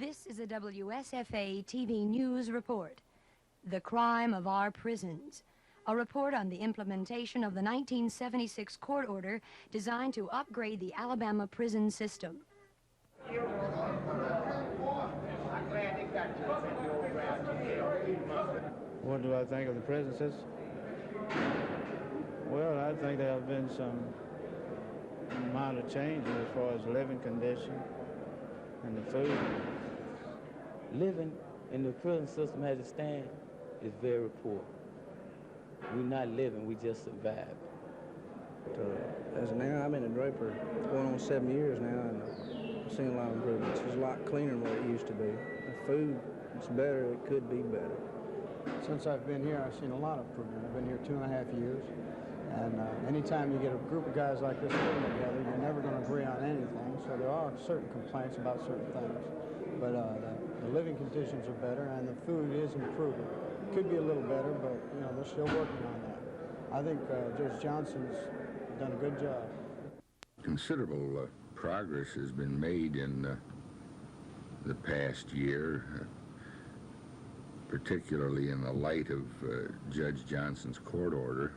This is a WSFA TV news report. The Crime of Our Prisons. A report on the implementation of the 1976 court order designed to upgrade the Alabama prison system. What do I think of the prison system? Well, I think there have been some minor changes as far as living condition and the food. Living in the prison system as it stands is very poor. We're not living, we just survive. As of now, I'm in a Draper going on 7 years now, and I've seen a lot of improvements. It's a lot cleaner than what it used to be. The food is better, it could be better. Since I've been here, I've seen a lot of improvement. I've been here 2.5 years, and anytime you get a group of guys like this living together, you're never going to agree on anything, so there are certain complaints about certain things. But the living conditions are better, and the food is improving. Could be a little better, but you know, they're still working on that. I think Judge Johnson's done a good job. Considerable progress has been made in the past year, particularly in the light of Judge Johnson's court order.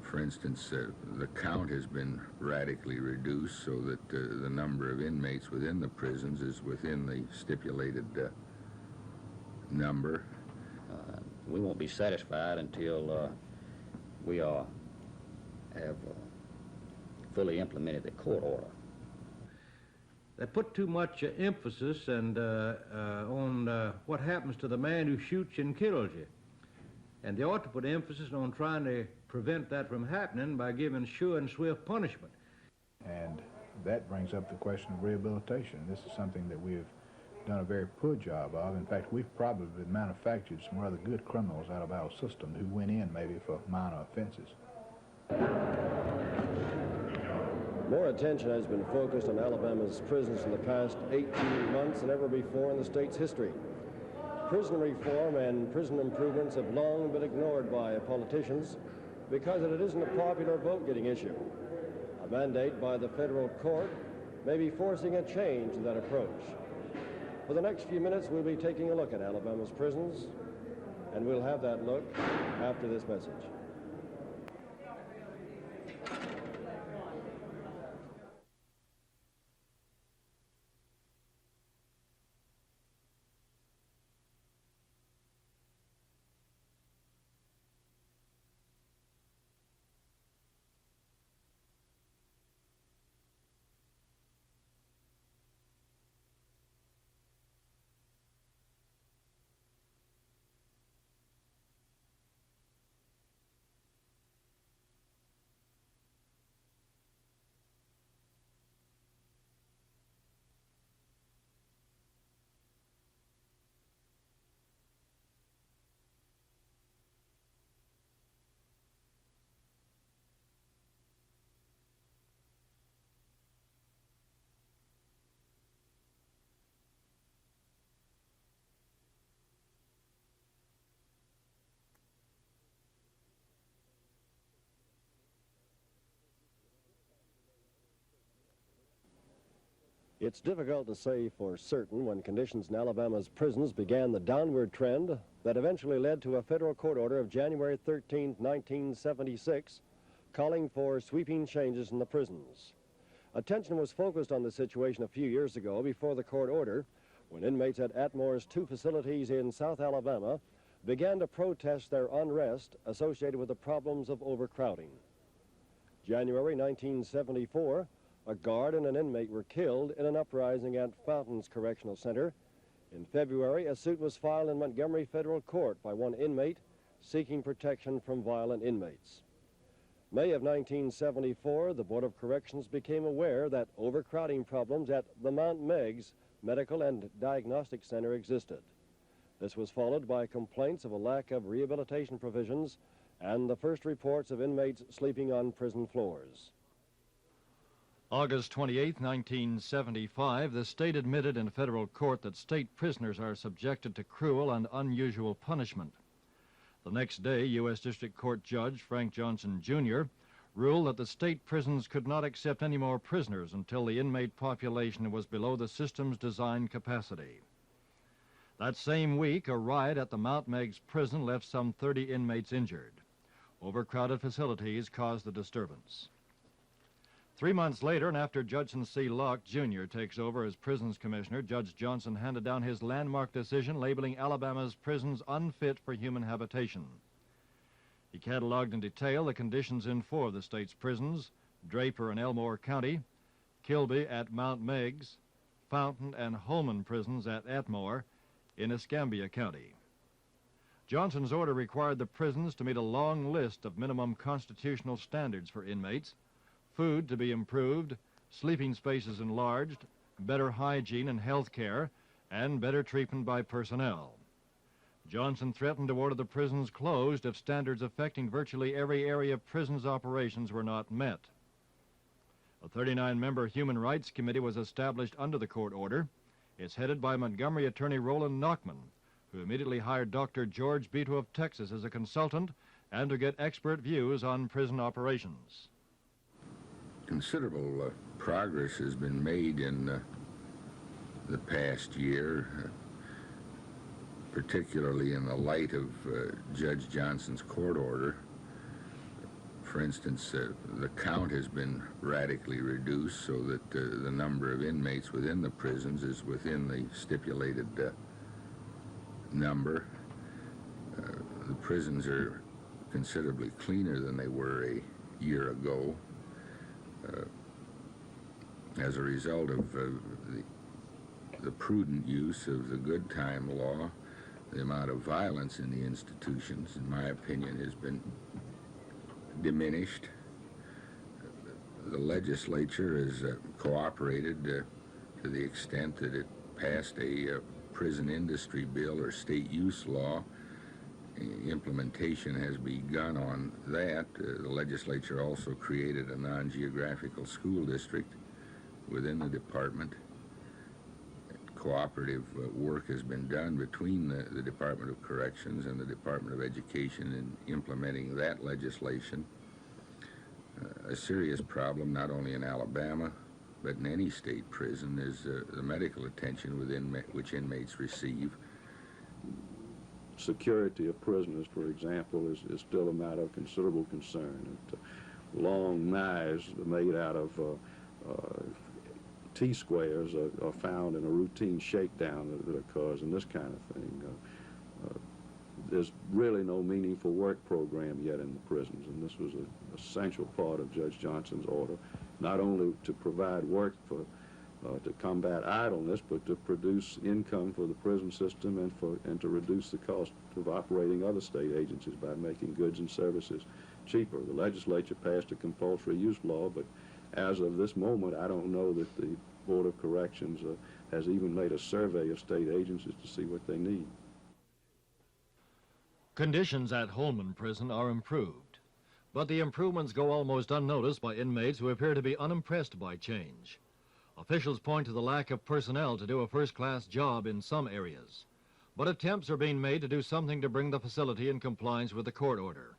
For instance, the count has been radically reduced so that the number of inmates within the prisons is within the stipulated number. We won't be satisfied until we have fully implemented the court order. They put too much emphasis on what happens to the man who shoots and kills you. And they ought to put emphasis on trying to prevent that from happening by giving sure and swift punishment. And that brings up the question of rehabilitation. This is something that we've done a very poor job of. In fact, we've probably manufactured some rather good criminals out of our system who went in maybe for minor offenses. More attention has been focused on Alabama's prisons in the past 18 months than ever before in the state's history. Prison reform and prison improvements have long been ignored by politicians because it isn't a popular vote-getting issue. A mandate by the federal court may be forcing a change in that approach. For the next few minutes, we'll be taking a look at Alabama's prisons, and we'll have that look after this message. It's difficult to say for certain when conditions in Alabama's prisons began the downward trend that eventually led to a federal court order of January 13, 1976, calling for sweeping changes in the prisons. Attention was focused on the situation a few years ago before the court order, when inmates at Atmore's 2 facilities in South Alabama began to protest their unrest associated with the problems of overcrowding. January 1974, a guard and an inmate were killed in an uprising at Fountains Correctional Center. In February, a suit was filed in Montgomery Federal Court by one inmate seeking protection from violent inmates. May of 1974, the Board of Corrections became aware that overcrowding problems at the Mount Meigs Medical and Diagnostic Center existed. This was followed by complaints of a lack of rehabilitation provisions and the first reports of inmates sleeping on prison floors. August 28, 1975, the state admitted in federal court that state prisoners are subjected to cruel and unusual punishment. The next day, U.S. District Court Judge Frank Johnson, Jr. ruled that the state prisons could not accept any more prisoners until the inmate population was below the system's design capacity. That same week, a riot at the Mount Meigs prison left some 30 inmates injured. Overcrowded facilities caused the disturbance. 3 months later, and after Judson C. Locke, Jr. takes over as prisons commissioner, Judge Johnson handed down his landmark decision labeling Alabama's prisons unfit for human habitation. He cataloged in detail the conditions in 4 of the state's prisons, Draper and Elmore County, Kilby at Mount Meigs, Fountain and Holman prisons at Atmore in Escambia County. Johnson's order required the prisons to meet a long list of minimum constitutional standards for inmates, food to be improved, sleeping spaces enlarged, better hygiene and health care, and better treatment by personnel. Johnson threatened to order the prisons closed if standards affecting virtually every area of prisons operations were not met. A 39-member Human Rights Committee was established under the court order. It's headed by Montgomery attorney Roland Nachman, who immediately hired Dr. George Beto of Texas as a consultant and to get expert views on prison operations. Considerable progress has been made in the past year, particularly in the light of Judge Johnson's court order. For instance, the count has been radically reduced so that the number of inmates within the prisons is within the stipulated number. The prisons are considerably cleaner than they were a year ago. As a result of the prudent use of the good time law, the amount of violence in the institutions, in my opinion, has been diminished. The legislature has cooperated to the extent that it passed a prison industry bill or state use law. Implementation has begun on that. The legislature also created a non-geographical school district within the department. Cooperative work has been done between the Department of Corrections and the Department of Education in implementing that legislation. A serious problem, not only in Alabama, but in any state prison, is the medical attention which inmates receive. Security of prisoners, for example, is still a matter of considerable concern. Long knives made out of T-squares are found in a routine shakedown that occurs and this kind of thing. There's really no meaningful work program yet in the prisons, and this was an essential part of Judge Johnson's order, not only to provide work to combat idleness, but to produce income for the prison system and to reduce the cost of operating other state agencies by making goods and services cheaper. The legislature passed a compulsory use law, but as of this moment, I don't know that the Board of Corrections has even made a survey of state agencies to see what they need. Conditions at Holman Prison are improved, but the improvements go almost unnoticed by inmates who appear to be unimpressed by change. Officials point to the lack of personnel to do a first-class job in some areas, but attempts are being made to do something to bring the facility in compliance with the court order.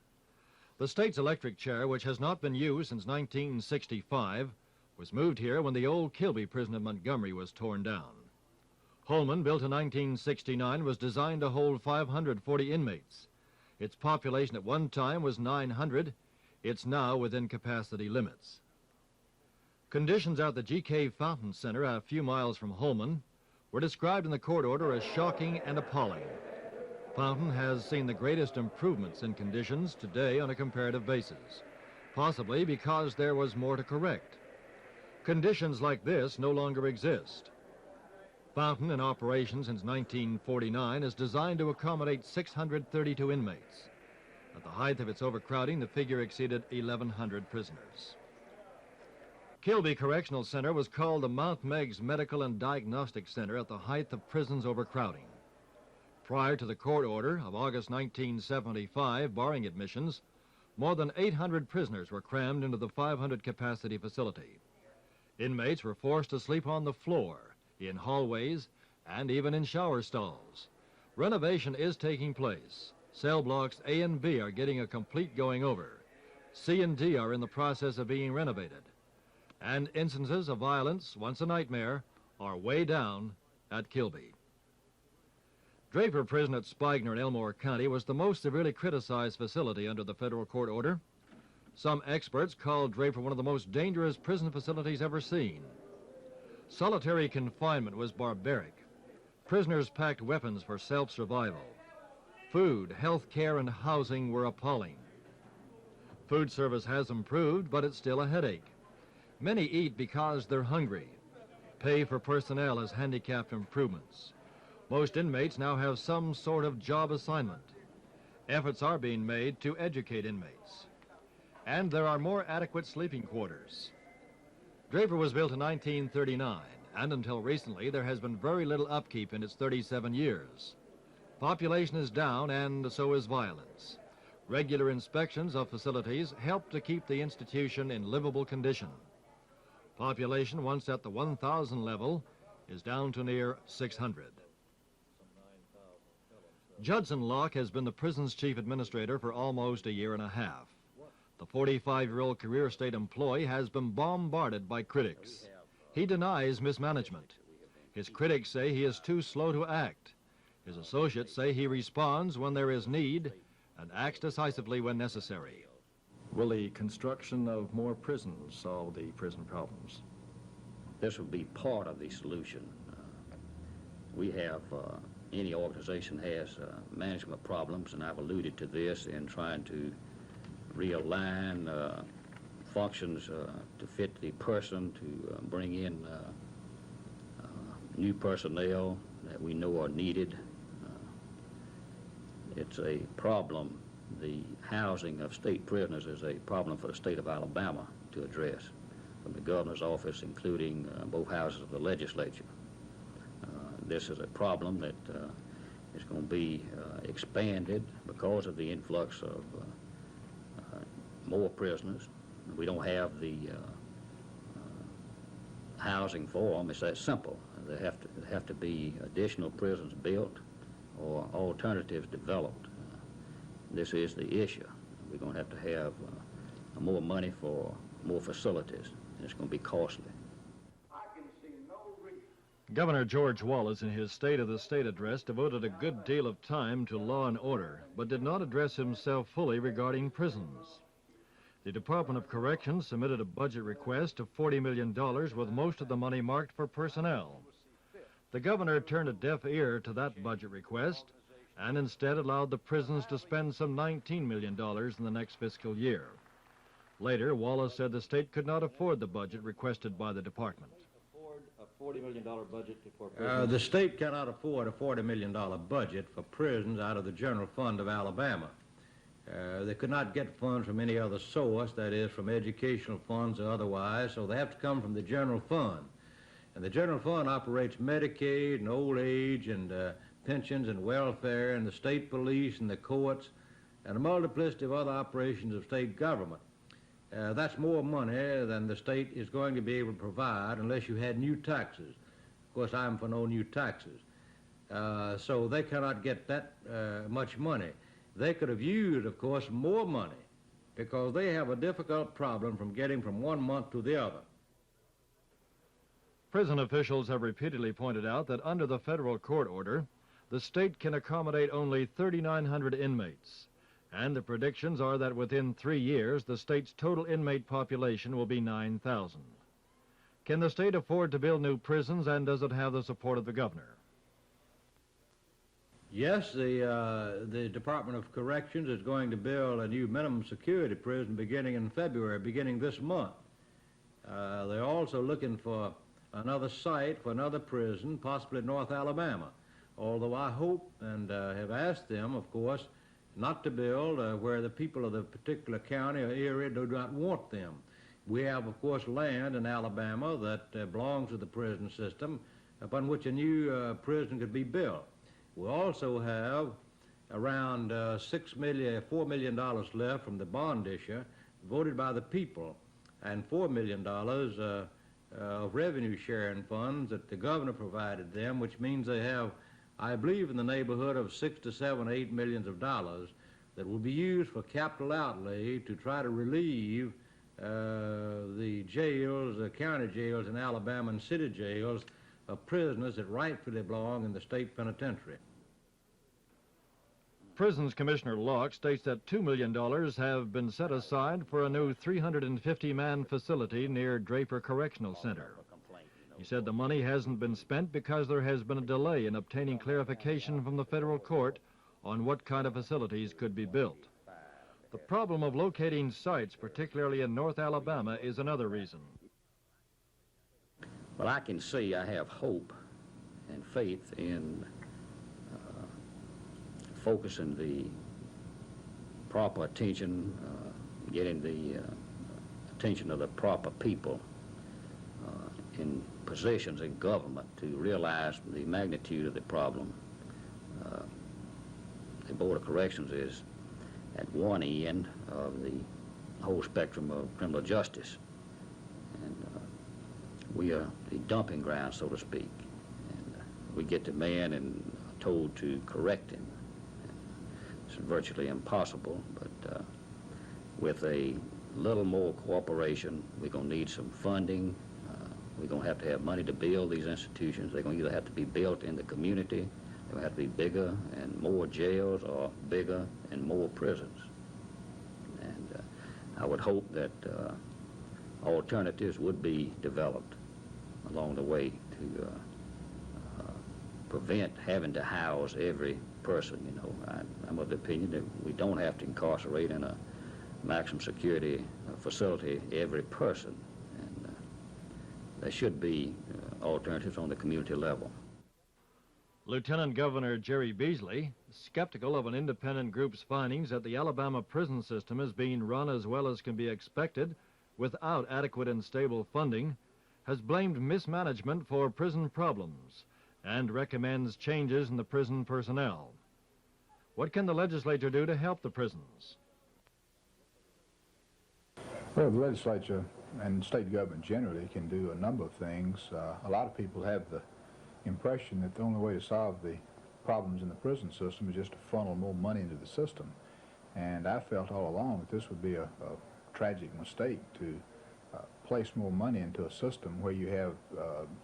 The state's electric chair, which has not been used since 1965, was moved here when the old Kilby prison in Montgomery was torn down. Holman, built in 1969, was designed to hold 540 inmates. Its population at one time was 900. It's now within capacity limits. Conditions at the G.K. Fountain Center, a few miles from Holman, were described in the court order as shocking and appalling. Fountain has seen the greatest improvements in conditions today on a comparative basis, possibly because there was more to correct. Conditions like this no longer exist. Fountain, in operation since 1949, is designed to accommodate 632 inmates. At the height of its overcrowding, the figure exceeded 1,100 prisoners. Kilby Correctional Center was called the Mount Meigs Medical and Diagnostic Center at the height of prison's overcrowding. Prior to the court order of August 1975, barring admissions, more than 800 prisoners were crammed into the 500-capacity facility. Inmates were forced to sleep on the floor, in hallways, and even in shower stalls. Renovation is taking place. Cell blocks A and B are getting a complete going over. C and D are in the process of being renovated. And instances of violence, once a nightmare, are way down at Kilby. Draper Prison at Spigner in Elmore County was the most severely criticized facility under the federal court order. Some experts called Draper one of the most dangerous prison facilities ever seen. Solitary confinement was barbaric. Prisoners packed weapons for self-survival. Food, health care, and housing were appalling. Food service has improved, but it's still a headache. Many eat because they're hungry. Pay for personnel has handicapped improvements. Most inmates now have some sort of job assignment. Efforts are being made to educate inmates. And there are more adequate sleeping quarters. Draper was built in 1939, and until recently there has been very little upkeep in its 37 years. Population is down, and so is violence. Regular inspections of facilities help to keep the institution in livable condition. Population, once at the 1,000 level, is down to near 600. Judson Locke has been the prison's chief administrator for almost a year and a half. The 45-year-old career state employee has been bombarded by critics. He denies mismanagement. His critics say he is too slow to act. His associates say he responds when there is need and acts decisively when necessary. Will the construction of more prisons solve the prison problems? This would be part of the solution. We have, any organization has management problems, and I've alluded to this in trying to realign functions to fit the person, to bring in new personnel that we know are needed. It's a problem. The housing of state prisoners is a problem for the state of Alabama to address, from the governor's office, including both houses of the legislature. This is a problem that is going to be expanded because of the influx of more prisoners. We don't have the housing for them. It's that simple. There have to be additional prisons built or alternatives developed. This is the issue. We're going to have more money for more facilities, and it's going to be costly. Governor George Wallace, in his State of the State address, devoted a good deal of time to law and order, but did not address himself fully regarding prisons. The Department of Corrections submitted a budget request of $40 million, with most of the money marked for personnel. The governor turned a deaf ear to that budget request and instead allowed the prisons to spend some $19 million in the next fiscal year. Later, Wallace said the state could not afford the budget requested by the department. A $40 million budget for prisons? The state cannot afford a $40 million budget for prisons out of the general fund of Alabama. They could not get funds from any other source, that is, from educational funds or otherwise, so they have to come from the general fund. And the general fund operates Medicaid and old age and pensions and welfare and the state police and the courts and a multiplicity of other operations of state government. That's more money than the state is going to be able to provide unless you had new taxes. Of course, I'm for no new taxes. So they cannot get that much money. They could have used, of course, more money because they have a difficult problem from getting from one month to the other. Prison officials have repeatedly pointed out that under the federal court order, the state can accommodate only 3,900 inmates, and the predictions are that within 3 years, the state's total inmate population will be 9,000. Can the state afford to build new prisons, and does it have the support of the governor? Yes, the Department of Corrections is going to build a new minimum security prison beginning in February, beginning this month. They're also looking for another site for another prison, possibly North Alabama, although I hope and have asked them, of course, not to build where the people of the particular county or area do not want them. We have, of course, land in Alabama that belongs to the prison system upon which a new prison could be built. We also have around $4 million left from the bond issue voted by the people, and $4 million of revenue sharing funds that the governor provided them, which means they have, I believe, in the neighborhood of $6 to $7, $8 million that will be used for capital outlay to try to relieve the jails, the county jails in Alabama and city jails of prisoners that rightfully belong in the state penitentiary. Prisons Commissioner Locke states that $2 million have been set aside for a new 350-man facility near Draper Correctional Center. He said the money hasn't been spent because there has been a delay in obtaining clarification from the federal court on what kind of facilities could be built. The problem of locating sites, particularly in North Alabama, is another reason. Well, I can see, I have hope and faith in focusing the proper attention, getting the attention of the proper people in positions in government to realize the magnitude of the problem. The Board of Corrections is at one end of the whole spectrum of criminal justice. And we are the dumping ground, so to speak. And we get the man and are told to correct him. It's virtually impossible, but with a little more cooperation, we're going to need some funding. We're going to have money to build these institutions. They're going to either have to be built in the community, they're going to have to be bigger and more jails, or bigger and more prisons. And I would hope that alternatives would be developed along the way to prevent having to house every person. You know, I'm of the opinion that we don't have to incarcerate in a maximum security facility every person. And there should be alternatives on the community level. Lieutenant Governor Jerry Beasley, skeptical of an independent group's findings that the Alabama prison system is being run as well as can be expected without adequate and stable funding, has blamed mismanagement for prison problems and recommends changes in the prison personnel. What can the legislature do to help the prisons? Well, the legislature and state government generally can do a number of things. A lot of people have the impression that the only way to solve the problems in the prison system is just to funnel more money into the system. And I felt all along that this would be a tragic mistake to place more money into a system where you have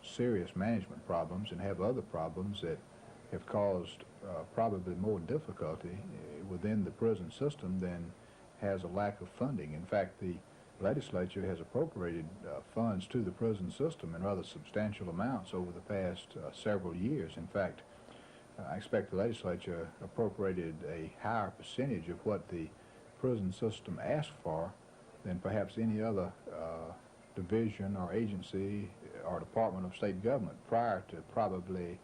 serious management problems and have other problems that have caused probably more difficulty within the prison system than has a lack of funding. In fact, the legislature has appropriated funds to the prison system in rather substantial amounts over the past several years. In fact, I expect the legislature appropriated a higher percentage of what the prison system asked for than perhaps any other division or agency or department of state government prior to probably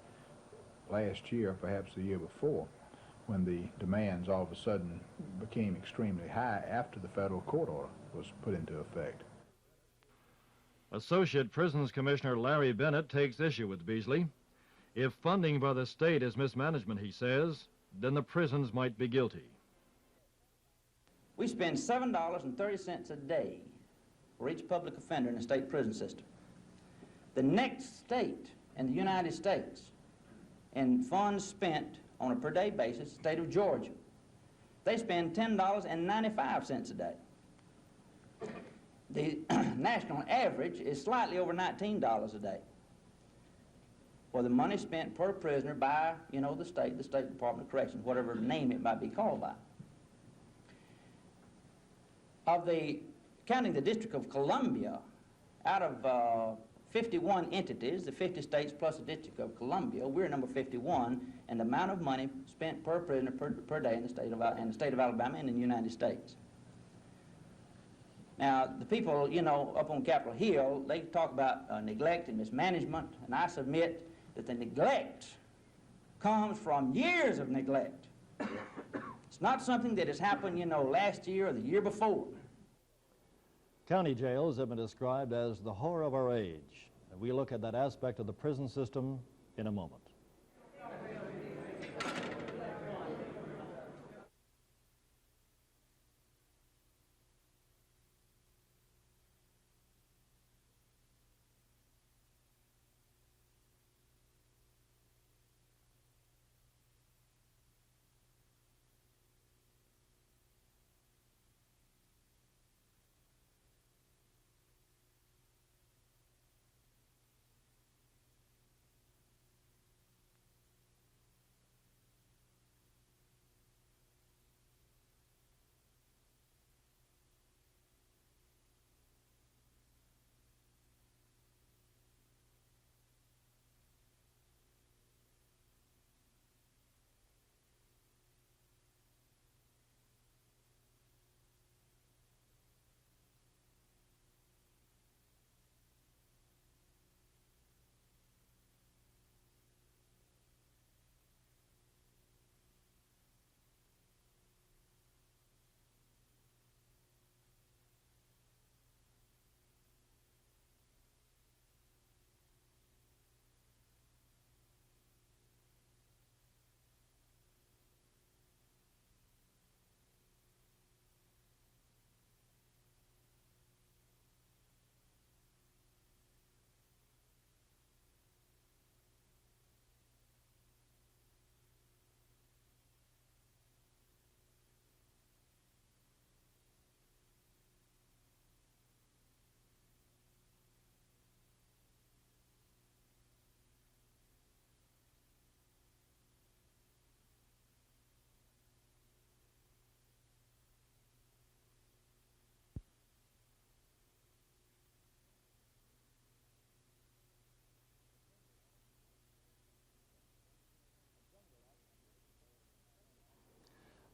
last year, perhaps the year before, when the demands all of a sudden became extremely high after the federal court order was put into effect. Associate Prisons Commissioner Larry Bennett takes issue with Beasley. If funding by the state is mismanagement, he says, then the prisons might be guilty. We spend $7.30 a day for each public offender in the state prison system. The next state in the United States in funds spent on a per day basis, the state of Georgia, they spend $10.95 a day. The national average is slightly over $19 a day for the money spent per prisoner by, you know, the state Department of Corrections, whatever name it might be called by. Counting the District of Columbia, out of 51 entities, the 50 states plus the District of Columbia, we're number 51 in the amount of money spent per prisoner per day in the state of Alabama and in the United States. Now, the people, you know, up on Capitol Hill, they talk about neglect and mismanagement, and I submit that the neglect comes from years of neglect. It's not something that has happened, you know, last year or the year before. County jails have been described as the horror of our age. And we look at that aspect of the prison system in a moment.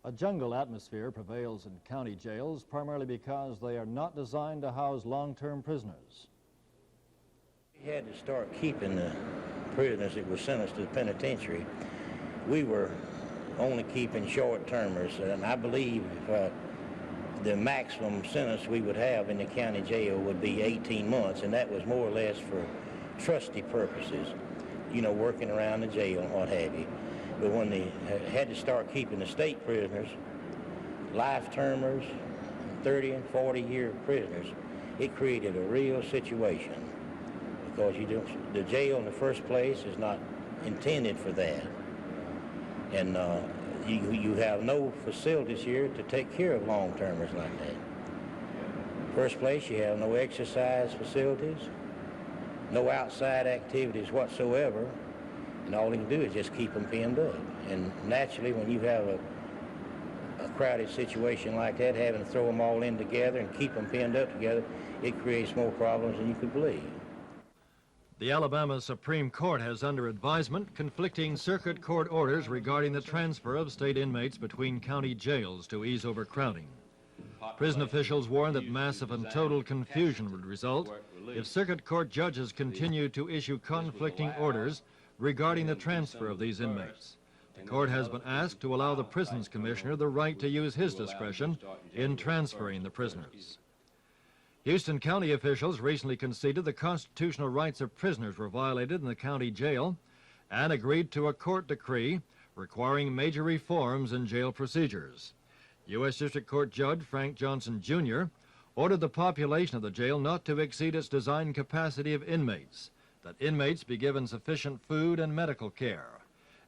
A jungle atmosphere prevails in county jails primarily because they are not designed to house long-term prisoners. We had to start keeping the prisoners that were sentenced to the penitentiary. We were only keeping short-termers, and I believe the maximum sentence we would have in the county jail would be 18 months, and that was more or less for trusty purposes, you know, working around the jail and what have you. But when they had to start keeping the state prisoners, life-termers, 30 and 40-year prisoners, it created a real situation because the jail in the first place is not intended for that. And you have no facilities here to take care of long-termers like that. First place, you have no exercise facilities, no outside activities whatsoever, and all you can do is just keep them pinned up. And naturally, when you have a crowded situation like that, having to throw them all in together and keep them pinned up together, it creates more problems than you could believe. The Alabama Supreme Court has under advisement conflicting circuit court orders regarding the transfer of state inmates between county jails to ease overcrowding. Prison officials warn that massive and total confusion would result if circuit court judges continue to issue conflicting orders regarding the transfer of these inmates. The court has been asked to allow the Prisons Commissioner the right to use his discretion in transferring the prisoners. Houston County officials recently conceded the constitutional rights of prisoners were violated in the county jail and agreed to a court decree requiring major reforms in jail procedures. U.S. District Court Judge Frank Johnson, Jr. ordered the population of the jail not to exceed its design capacity of inmates, that inmates be given sufficient food and medical care,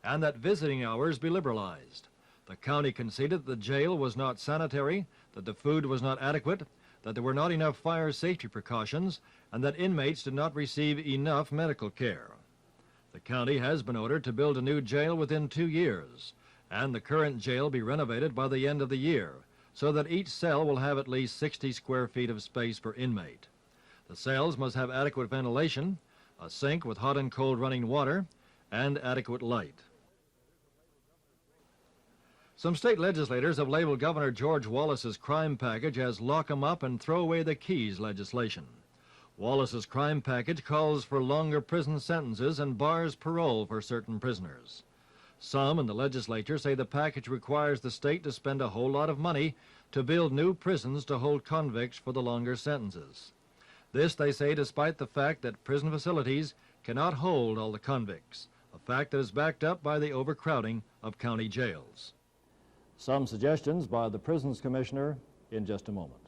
and that visiting hours be liberalized. The county conceded that the jail was not sanitary, that the food was not adequate, that there were not enough fire safety precautions, and that inmates did not receive enough medical care. The county has been ordered to build a new jail within 2 years, and the current jail be renovated by the end of the year, so that each cell will have at least 60 square feet of space per inmate. The cells must have adequate ventilation, a sink with hot and cold running water, and adequate light. Some state legislators have labeled Governor George Wallace's crime package as lock 'em up and throw away the keys legislation. Wallace's crime package calls for longer prison sentences and bars parole for certain prisoners. Some in the legislature say the package requires the state to spend a whole lot of money to build new prisons to hold convicts for the longer sentences. This, they say, despite the fact that prison facilities cannot hold all the convicts, a fact that is backed up by the overcrowding of county jails. Some suggestions by the Prisons Commissioner in just a moment.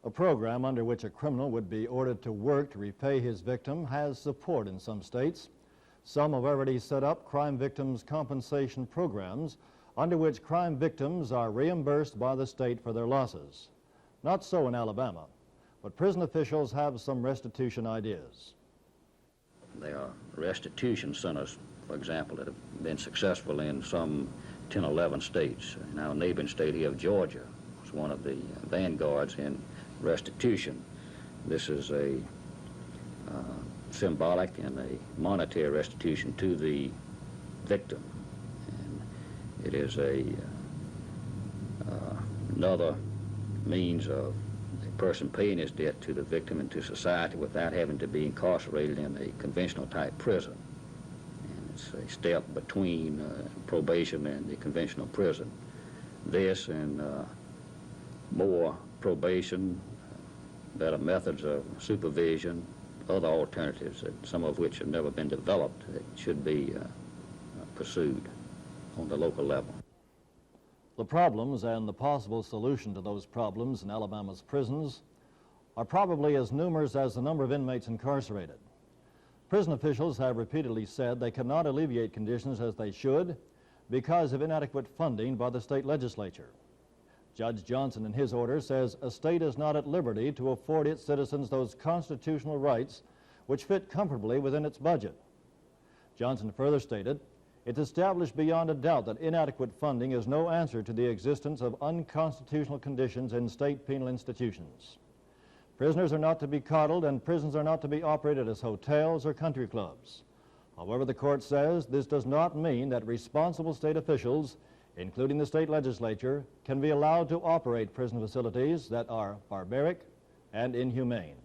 A program under which a criminal would be ordered to work to repay his victim has support in some states. Some have already set up crime victims' compensation programs under which crime victims are reimbursed by the state for their losses. Not so in Alabama, but prison officials have some restitution ideas. There are restitution centers, for example, that have been successful in some 10, 11 states. In our neighboring state here of Georgia was one of the vanguards in restitution. This is a symbolic and a monetary restitution to the victim. And it is another means of the person paying his debt to the victim and to society without having to be incarcerated in a conventional type prison. And it's a step between probation and the conventional prison. This and more probation, better methods of supervision, other alternatives, some of which have never been developed, that should be pursued on the local level. The problems and the possible solution to those problems in Alabama's prisons are probably as numerous as the number of inmates incarcerated. Prison officials have repeatedly said they cannot alleviate conditions as they should because of inadequate funding by the state legislature. Judge Johnson in his order says a state is not at liberty to afford its citizens those constitutional rights which fit comfortably within its budget. Johnson further stated, "It's established beyond a doubt that inadequate funding is no answer to the existence of unconstitutional conditions in state penal institutions. Prisoners are not to be coddled and prisons are not to be operated as hotels or country clubs. However, the court says this does not mean that responsible state officials, including the state legislature, can be allowed to operate prison facilities that are barbaric and inhumane."